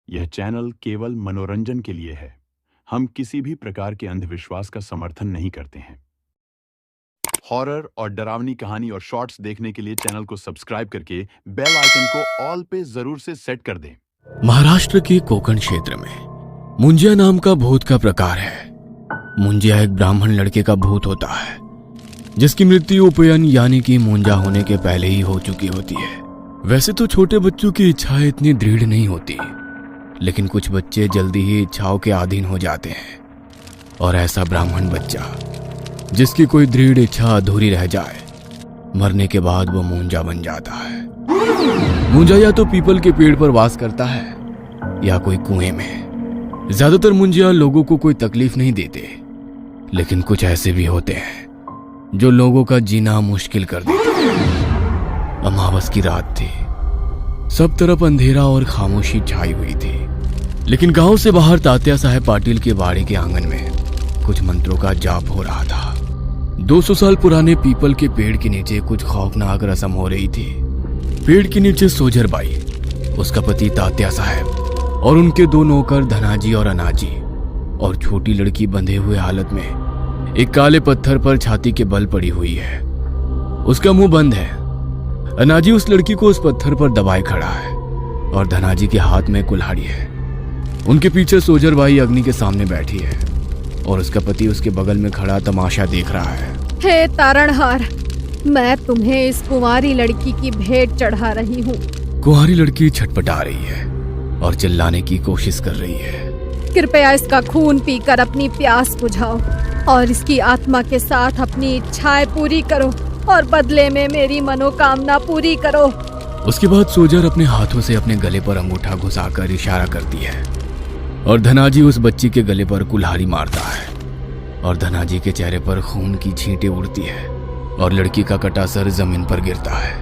यह चैनल केवल मनोरंजन के लिए है। हम किसी भी प्रकार के अंधविश्वास का समर्थन नहीं करते हैं। हॉरर और डरावनी कहानी और शॉर्ट्स देखने के लिए चैनल को सब्सक्राइब करके बेल आइकन को ऑल पे जरूर से सेट कर दें। महाराष्ट्र के कोकण क्षेत्र में मुंजिया नाम का भूत का प्रकार है। मुंजिया एक ब्राह्मण लड़के का भूत होता है जिसकी मृत्यु उपयन यानी कि मुंजा होने के पहले ही हो चुकी होती है। वैसे तो छोटे बच्चों की इच्छाएं इतनी दृढ़ नहीं होती, लेकिन कुछ बच्चे जल्दी ही इच्छाओं के अधीन हो जाते हैं। और ऐसा ब्राह्मण बच्चा जिसकी कोई दृढ़ इच्छा अधूरी रह जाए, मरने के बाद वो मुंजा बन जाता है। मुंजा या तो पीपल के पेड़ पर वास करता है या कोई कुएं में। ज्यादातर मुंजिया लोगों को कोई तकलीफ नहीं देते, लेकिन कुछ ऐसे भी होते हैं जो लोगों का जीना मुश्किल कर देते हैं। अमावस की रात थी, सब तरफ अंधेरा और खामोशी छाई हुई थी, लेकिन गांव से बाहर तात्या साहब पाटिल के बाड़े के आंगन में कुछ मंत्रों का जाप हो रहा था। 200 साल पुराने पीपल के पेड़ के नीचे कुछ खौफनाक रस्म हो रही थी। पेड़ के नीचे सोजर बाई, उसका पति तात्या साहब और उनके 2 नौकर धनाजी और अनाजी, और छोटी लड़की बंधे हुए हालत में एक काले पत्थर पर छाती के बल पड़ी हुई है। उसका मुंह बंद है। अनाजी उस लड़की को उस पत्थर पर दबाए खड़ा है और धनाजी के हाथ में कुल्हाड़ी है। उनके पीछे सोजर बाई अग्नि के सामने बैठी है और उसका पति उसके बगल में खड़ा तमाशा देख रहा है। हे तारणहार, मैं तुम्हें इस कुंवारी लड़की की भेंट चढ़ा रही हूँ। कुंवारी लड़की छटपटा रही है और चिल्लाने की कोशिश कर रही है। कृपया इसका खून पीकर अपनी प्यास बुझाओ और इसकी आत्मा के साथ अपनी इच्छाएं पूरी करो और बदले में मेरी मनोकामना पूरी करो। उसके बाद सोजर अपने हाथों से अपने गले पर अंगूठा घुसाकर इशारा करती है और धनाजी उस बच्ची के गले पर कुल्हाड़ी मारता है और धनाजी के चेहरे पर खून की छींटें उड़ती है और लड़की का कटा सर जमीन पर गिरता है।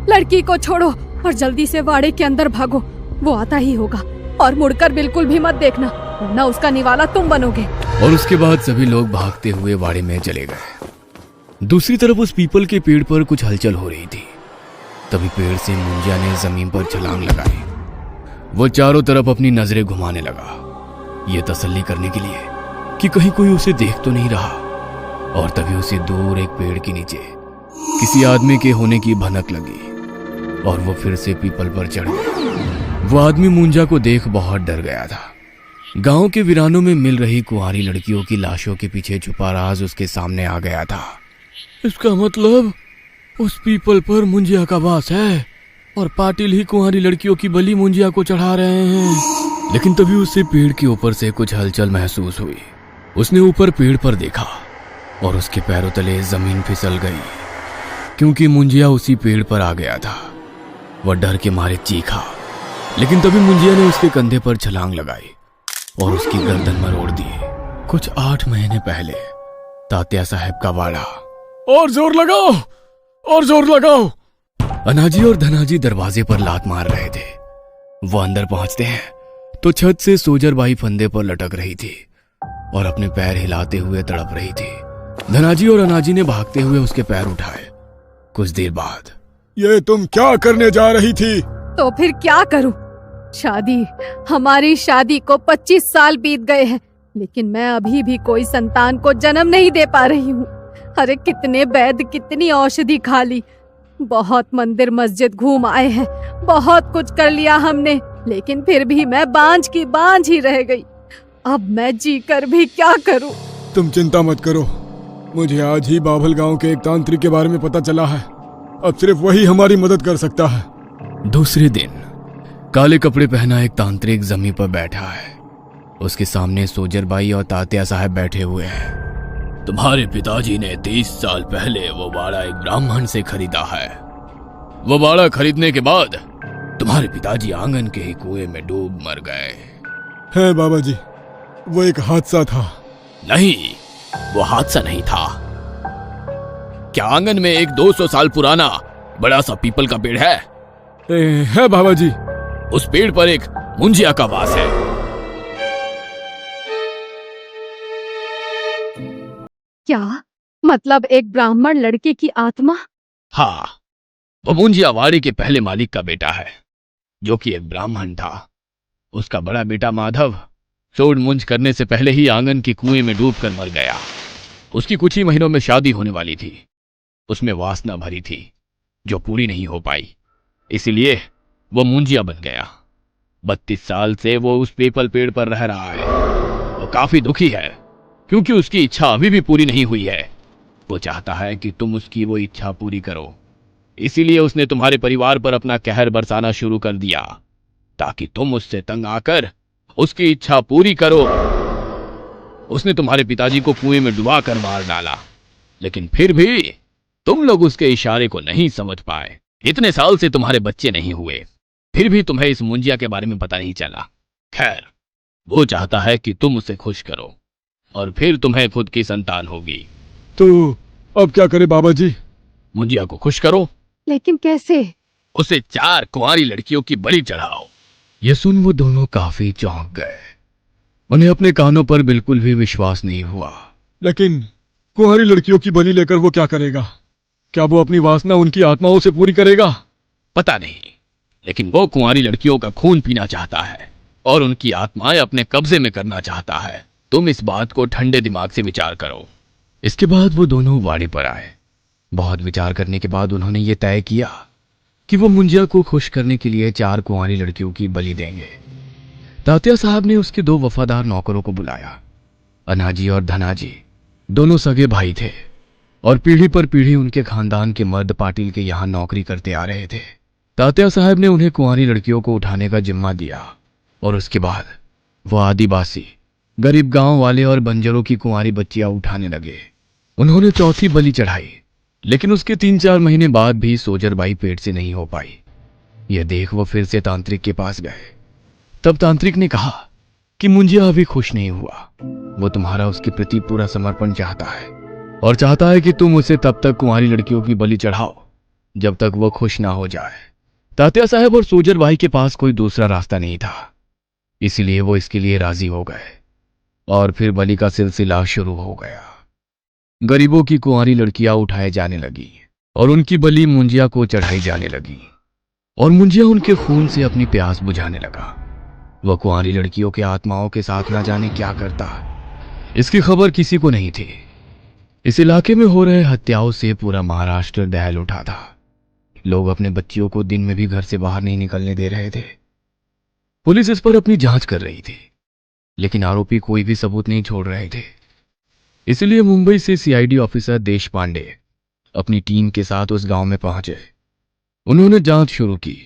लड़की को छोड़ो और जल्दी से वाड़े के अंदर भागो, वो आता ही होगा, और मुड़कर बिल्कुल भी मत देखना, वरना उसका निवाला तुम बनोगे। और उसके बाद सभी लोग भागते हुए वाड़े में चले गए। दूसरी तरफ उस पीपल के पेड़ पर कुछ हलचल हो रही थी। तभी पेड़ से मुंजिया ने जमीन पर छलांग लगाई। वो चारों तरफ अपनी नजरें घुमाने लगा, ये तसल्ली करने के लिए कि कहीं कोई उसे देख तो नहीं रहा। और तभी उसे दूर एक पेड़ के नीचे किसी आदमी के होने की भनक लगी और वो फिर से पीपल पर चढ़ गया। वो आदमी मुंजा को देख बहुत डर गया था। गांव के वीरानों में मिल रही कुंवारी लड़कियों की लाशों के पीछे छुपा राज उसके सामने आ गया था। इसका मतलब उस पीपल पर मुंजिया का वास है और पाटिल ही कुंवारी लड़कियों की बलि मुंजिया को चढ़ा रहे हैं। लेकिन तभी उसे पेड़ के ऊपर से कुछ हलचल महसूस हुई। उसने ऊपर पेड़ पर देखा और उसके पैरों तले जमीन फिसल गई, क्योंकि मुंजिया उसी पेड़ पर आ गया था। वह डर के मारे चीखा, लेकिन तभी मुंजिया ने उसके कंधे पर छलांग लगाई और उसकी गर्दन मरोड़ दी। कुछ 8 महीने पहले तात्या साहब का वाड़ा। और जोर लगाओ, और जोर लगाओ। अनाजी और धनाजी दरवाजे पर लात मार रहे थे। वो अंदर पहुंचते हैं तो छत से सोजर बाई फंदे पर लटक रही थी और अपने पैर हिलाते हुए तड़प रही थी। धनाजी और अनाजी ने भागते हुए उसके पैर उठाए। कुछ देर बाद, ये तुम क्या करने जा रही थी? तो फिर क्या करूं? हमारी शादी को 25 साल बीत गए हैं, लेकिन मैं अभी भी कोई संतान को जन्म नहीं दे पा रही हूँ। अरे कितने वैद्य, कितनी औषधि खा ली, बहुत मंदिर मस्जिद घूम आए हैं, बहुत कुछ कर लिया हमने, लेकिन फिर भी मैं बांझ की बांझ ही रह गई। अब मैं जी कर भी क्या करूं? तुम चिंता मत करो, मुझे आज ही बाभल गांव के एक तांत्रिक के बारे में पता चला है। अब सिर्फ वही हमारी मदद कर सकता है। दूसरे दिन काले कपड़े पहना एक तांत्रिक जमीन पर बैठा है। उसके सामने सोजर बाई और तात्या साहब बैठे हुए हैं। तुम्हारे पिताजी ने 30 साल पहले वो बाड़ा एक ब्राह्मण से खरीदा है। वो बाड़ा खरीदने के बाद तुम्हारे पिताजी आंगन के ही कुएं में डूब मर गए। है बाबा जी, वो एक हादसा था। नहीं, वो हादसा नहीं था। क्या आंगन में एक 200 साल पुराना बड़ा सा पीपल का पेड़ है? है बाबा जी। उस पेड़ पर एक मुंजिया का वास है। क्या मतलब? एक ब्राह्मण लड़के की आत्मा? हाँ, वो मुंजिया वाड़ी के पहले मालिक का बेटा है, जो कि एक ब्राह्मण था। उसका बड़ा बेटा माधव सोड मुंज करने से पहले ही आंगन के कुएं में डूबकर मर गया। उसकी कुछ ही महीनों में शादी होने वाली थी। उसमें वासना भरी थी जो पूरी नहीं हो पाई, इसीलिए वो मुंजिया बन गया। 32 साल से वो उस पीपल पेड़ पर रह रहा है। वो काफी दुखी है क्योंकि उसकी इच्छा अभी भी पूरी नहीं हुई है। वो चाहता है कि तुम उसकी वो इच्छा पूरी करो, इसीलिए उसने तुम्हारे परिवार पर अपना कहर बरसाना शुरू कर दिया ताकि तुम उससे तंग आकर उसकी इच्छा पूरी करो। उसने तुम्हारे पिताजी को कुएं में डुबा कर मार डाला, लेकिन फिर भी तुम लोग उसके इशारे को नहीं समझ पाए। इतने साल से तुम्हारे बच्चे नहीं हुए, फिर भी तुम्हें इस मुंजिया के बारे में पता नहीं चला। खैर, वो चाहता है कि तुम उसे खुश करो और फिर तुम्हें खुद की संतान होगी। तो अब क्या करें बाबा जी? मुंजिया को खुश करो। लेकिन कैसे? उसे 4 कुंवारी लड़कियों की बलि चढ़ाओ। यह सुन वो दोनों काफी चौंक गए। उन्हें अपने कानों पर बिल्कुल भी विश्वास नहीं हुआ। लेकिन कुंवारी लड़कियों की बलि लेकर वो क्या करेगा? क्या वो अपनी वासना उनकी आत्माओं से पूरी करेगा? पता नहीं, लेकिन वो कुंवारी लड़कियों का खून पीना चाहता है और उनकी आत्माएं अपने कब्जे में करना चाहता है। तुम इस बात को ठंडे दिमाग से विचार करो। इसके बाद वो दोनों वाड़े पर आए। बहुत विचार करने के बाद उन्होंने ये तय किया कि वो मुंजिया को खुश करने के लिए 4 कुंवारी लड़कियों की बलि देंगे। तात्या साहब ने उसके 2 वफादार नौकरों को बुलाया। अनाजी और धनाजी दोनों सगे भाई थे और पीढ़ी पर पीढ़ी उनके खानदान के मर्द पाटिल के यहाँ नौकरी करते आ रहे थे। तात्या साहब ने उन्हें कुंवारी लड़कियों को उठाने का जिम्मा दिया और उसके बाद वो आदिवासी, गरीब गांव वाले और बंजरों की कुंवारी बच्चियां उठाने लगे। उन्होंने चौथी बलि चढ़ाई, लेकिन उसके 3-4 महीने बाद भी सोजरबाई पेट से नहीं हो पाई। यह देख वो फिर से तांत्रिक के पास गए। तब तांत्रिक ने कहा कि मुंजिया अभी खुश नहीं हुआ। वो तुम्हारा उसके प्रति पूरा समर्पण चाहता है और चाहता है कि तुम उसे तब तक कुंवारी लड़कियों की बलि चढ़ाओ जब तक वो खुश ना हो जाए। तात्या साहब और सोजरबाई के पास कोई दूसरा रास्ता नहीं था, इसलिए वो इसके लिए राजी हो गए और फिर बलि का सिलसिला शुरू हो गया। गरीबों की कुंवारी लड़कियां उठाए जाने लगी और उनकी बलि मुंजिया को चढ़ाई जाने लगी और मुंजिया उनके खून से अपनी प्यास बुझाने लगा। वह कुंवारी लड़कियों के आत्माओं के साथ ना जाने क्या करता, इसकी खबर किसी को नहीं थी। इस इलाके में हो रहे हत्याओं से पूरा महाराष्ट्र दहल उठा था। लोग अपने बच्चियों को दिन में भी घर से बाहर नहीं निकलने दे रहे थे। पुलिस इस पर अपनी जांच कर रही थी, लेकिन आरोपी कोई भी सबूत नहीं छोड़ रहे थे। इसलिए मुंबई से सीआईडी ऑफिसर देश पांडे अपनी टीम के साथ उस गांव में पहुंचे। उन्होंने जांच शुरू की,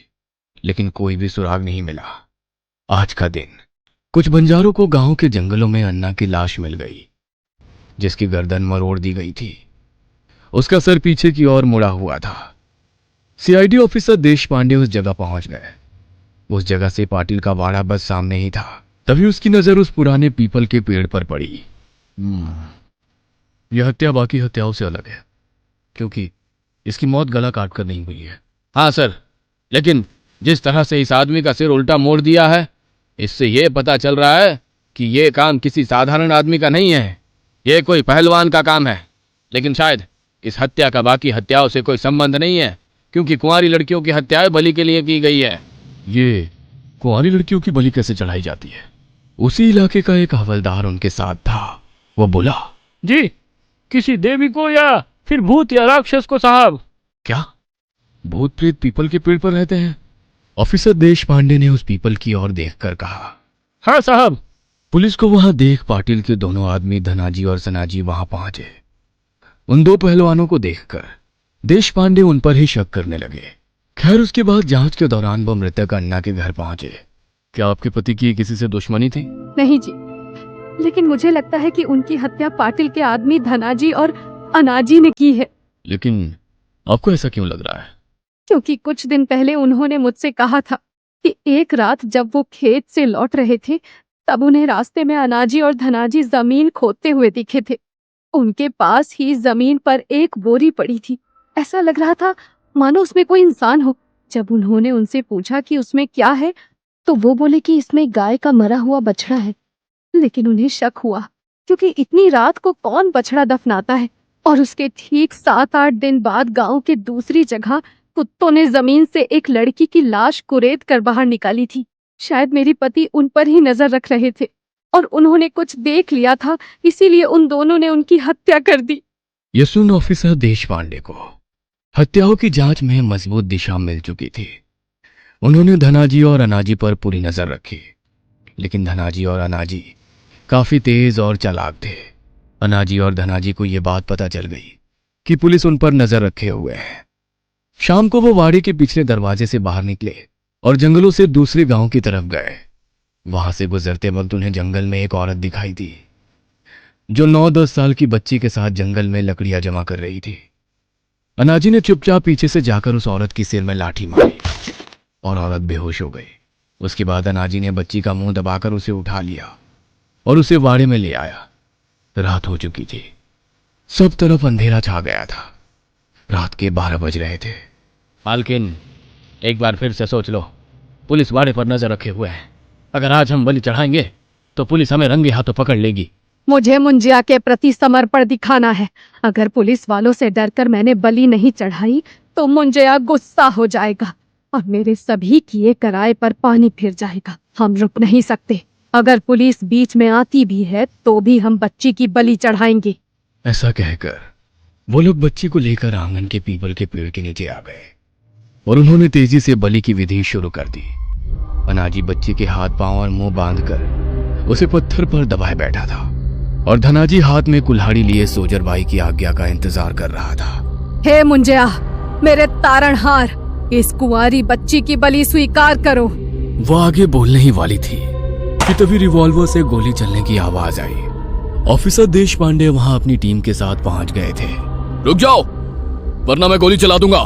लेकिन कोई भी सुराग नहीं मिला। आज का दिन कुछ बंजारों को गांव के जंगलों में अन्ना की लाश मिल गई, जिसकी गर्दन मरोड़ दी गई थी। उसका सर पीछे की ओर मुड़ा हुआ था। सीआईडी ऑफिसर देश पांडे उस जगह पहुंच गए। उस जगह से पाटिल का वाड़ा बस सामने ही था। तभी उसकी नजर उस पुराने पीपल के पेड़ पर पड़ी। यह हत्या बाकी हत्याओं से अलग है, क्योंकि इसकी मौत गला काटकर नहीं हुई है। हाँ सर, लेकिन जिस तरह से इस आदमी का सिर उल्टा मोड़ दिया है, इससे यह पता चल रहा है कि यह काम किसी साधारण आदमी का नहीं है। यह कोई पहलवान का काम है। लेकिन शायद इस हत्या का बाकी हत्याओं से कोई संबंध नहीं है, क्योंकि कुंवारी लड़कियों की हत्याएं बलि के लिए की गई है। ये कुंवारी लड़कियों की बलि कैसे चढ़ाई जाती है? उसी इलाके का एक हवलदार उनके साथ था। वो बोला, जी, किसी देवी को या फिर भूत या राक्षस को साहब। क्या भूत प्रेत पीपल के पेड़ पर रहते हैं? ऑफिसर देश पांडे ने उस पीपल की ओर देखकर कहा। हाँ साहब। पुलिस को वहां देख पाटिल के दोनों आदमी धनाजी और सनाजी वहां पहुंचे। उन 2 पहलवानों को देखकर देश पांडे उन पर ही शक करने लगे। खैर, उसके बाद जांच के दौरान वो मृतक अन्ना के घर पहुंचे। क्या आपके पति की किसी से दुश्मनी थी? नहीं जी, लेकिन मुझे लगता है कि उनकी हत्या पाटिल के आदमी धनाजी और अनाजी ने की है। लेकिन आपको ऐसा क्यों लग रहा है? क्योंकि कुछ दिन पहले उन्होंने मुझसे कहा था कि एक रात जब वो खेत से लौट रहे थे, तब उन्हें रास्ते में अनाजी और धनाजी जमीन खोदते हुए दिखे थे। उनके पास ही जमीन पर एक बोरी पड़ी थी। ऐसा लग रहा था मानो उसमें कोई इंसान हो। जब उन्होंने उनसे पूछा कि उसमें क्या है, तो वो बोले कि इसमें गाय का मरा हुआ बछड़ा है। लेकिन उन्हें शक हुआ, क्योंकि इतनी रात को कौन बछड़ा दफनाता है। और उसके ठीक 7-8 दिन बाद गांव के दूसरी जगह कुत्तों ने जमीन से एक लड़की की लाश कुरेद कर बाहर निकाली थी। शायद मेरे पति उन पर ही नजर रख रहे थे और उन्होंने कुछ देख लिया था, इसीलिए उन दोनों ने उनकी हत्या कर दी। यह सुन ऑफिसर देश पांडे को हत्याओं की जांच में मजबूत दिशा मिल चुकी थी। उन्होंने धनाजी और अनाजी पर पूरी नजर रखी, लेकिन धनाजी और अनाजी काफी तेज और चालाक थे। अनाजी और धनाजी को यह बात पता चल गई कि पुलिस उन पर नजर रखे हुए है। शाम को वो वाड़े के पिछले दरवाजे से बाहर निकले और जंगलों से दूसरे गांव की तरफ गए। वहां से गुजरते वक्त उन्हें जंगल में एक औरत दिखाई दी जो 9-10 साल की बच्ची के साथ जंगल में लकड़ियां जमा कर रही थी। अनाजी ने चुपचाप पीछे से जाकर उस औरत की सिर में लाठी मारी और औरत बेहोश हो गई। उसके बाद अनाजी ने बच्ची का मुंह दबाकर उसे उठा लिया और उसे वाड़े में ले आया। रात हो चुकी थी, सब तरफ अंधेरा छा गया था। रात के 12 बज रहे थे। मालकिन, एक बार फिर से सोच लो, पुलिस वाड़े पर नजर रखे हुए है। अगर आज हम बलि चढ़ाएंगे तो पुलिस हमें रंगे हाथों पकड़ लेगी। मुझे मुंजिया के प्रति समर्पण दिखाना है। अगर पुलिस वालों से डरकर मैंने बलि नहीं चढ़ाई तो मुंजिया गुस्सा हो जाएगा और मेरे सभी किए कराए पर पानी फिर जाएगा। हम रुक नहीं सकते। अगर पुलिस बीच में आती भी है तो भी हम बच्ची की बलि चढ़ाएंगे। ऐसा कहकर वो लोग बच्ची को लेकर आंगन के पीपल के पेड़ के नीचे आ गए और उन्होंने तेजी से बलि की विधि शुरू कर दी। अनाजी बच्ची के हाथ पांव और मुंह बांधकर उसे पत्थर पर दबाए बैठा था और धनाजी हाथ में कुल्हाड़ी लिए सोजर बाई की आज्ञा का इंतजार कर रहा था। हे मुंजिया, मेरे तारणहार, इस कुंवारी बच्ची की बलि स्वीकार करो। वो आगे बोलने ही वाली थी कि तभी रिवॉल्वर से गोली चलने की आवाज आई। ऑफिसर देश पांडे वहां अपनी टीम के साथ पहुंच गए थे। रुक जाओ, वरना मैं गोली चला दूंगा।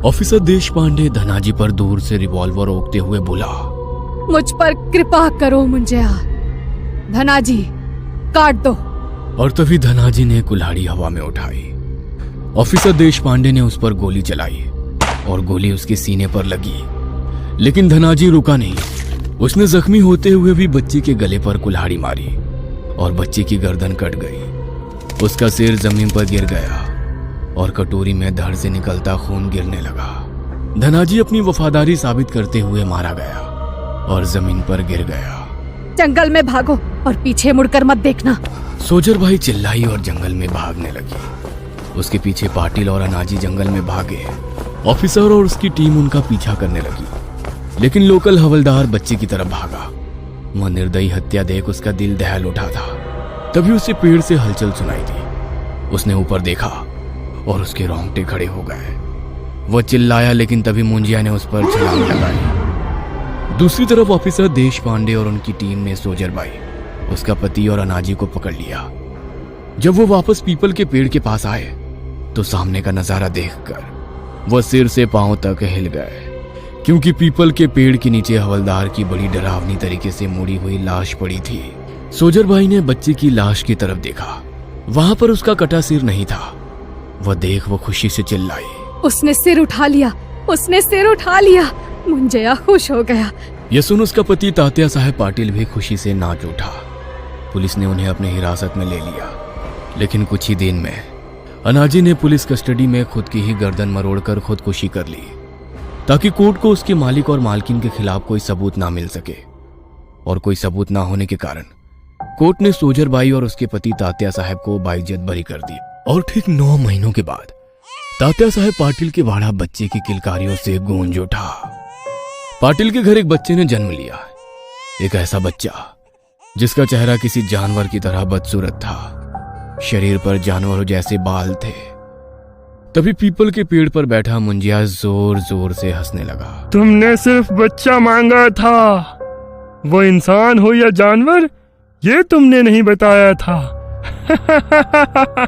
ऑफिसर देश पांडे धनाजी पर दूर से रिवॉल्वर रोकते हुए बोला, मुझ पर कृपा करो मुंजिया। धनाजी, काट दो। और तभी धनाजी ने कुल्हाड़ी हवा में उठाई। ऑफिसर देश पांडे ने उस पर गोली चलाई और गोली उसके सीने पर लगी, लेकिन धनाजी रुका नहीं। उसने जख्मी होते हुए भी बच्ची के गले पर कुल्हाड़ी मारी और बच्ची की गर्दन कट गई। उसका सिर जमीन पर गिर गया और कटोरी में धड़ से निकलता खून गिरने लगा। धनाजी अपनी वफादारी साबित करते हुए मारा गया और जमीन पर गिर गया। जंगल में भागो और पीछे मुड़कर मत देखना। सोजर भाई चिल्लाई और जंगल में भागने लगी। उसके पीछे पाटिल और अनाजी जंगल में भागे। ऑफिसर और उसकी टीम उनका पीछा करने लगी, लेकिन लोकल हवलदार बच्ची की तरफ भागा। वह निर्दयी हत्या देख उसका दिल दहल उठा था। तभी उसे पेड़ से हलचल सुनाई दी। उसने ऊपर देखा और उसके रोंगटे खड़े हो गए। वह चिल्लाया, लेकिन तभी मुंजिया ने उस पर छलांग लगाई। दूसरी तरफ ऑफिसर देश पांडे और उनकी टीम ने सोजर बाई, उसका पति और अनाजी को पकड़ लिया। जब वो वापस पीपल के पेड़ के पास आए तो सामने का नजारा देखकर वह सिर से पांव तक हिल गए, क्योंकि पीपल के पेड़ के नीचे हवलदार की बड़ी डरावनी तरीके से मुड़ी हुई लाश पड़ी थी। सोजर भाई ने बच्चे की लाश की तरफ देखा। वहां पर उसका कटा सिर नहीं था। वह देख वो खुशी से चिल्लाई, उसने सिर उठा लिया, उसने सिर उठा लिया। मुंजिया खुश हो गया। यह सुन उसका पति तात्या साहब पाटिल भी खुशी से नाच उठा। पुलिस ने उन्हें अपने हिरासत में ले लिया, लेकिन कुछ ही दिन में अनाजी ने पुलिस कस्टडी में खुद की ही गर्दन मरोड़कर खुदकुशी कर ली, ताकि कोर्ट को उसके मालिक और मालकिन के खिलाफ कोई सबूत ना मिल सके। और कोई सबूत ना होने के कारण कोर्ट ने सोजर बाई और उसके पति तात्या साहब को बाइज्जत बरी कर दी। और ठीक 9 महीनों के बाद तात्या साहब पाटिल के वाड़ा बच्चे की किलकारियों से गूंज उठा। पाटिल के घर एक बच्चे ने जन्म लिया, एक ऐसा बच्चा जिसका चेहरा किसी जानवर की तरह बदसूरत था। शरीर पर जानवरों जैसे बाल थे। तभी पीपल के पेड़ पर बैठा मुंजिया जोर जोर से हंसने लगा। तुमने सिर्फ बच्चा मांगा था, वो इंसान हो या जानवर ये तुमने नहीं बताया था।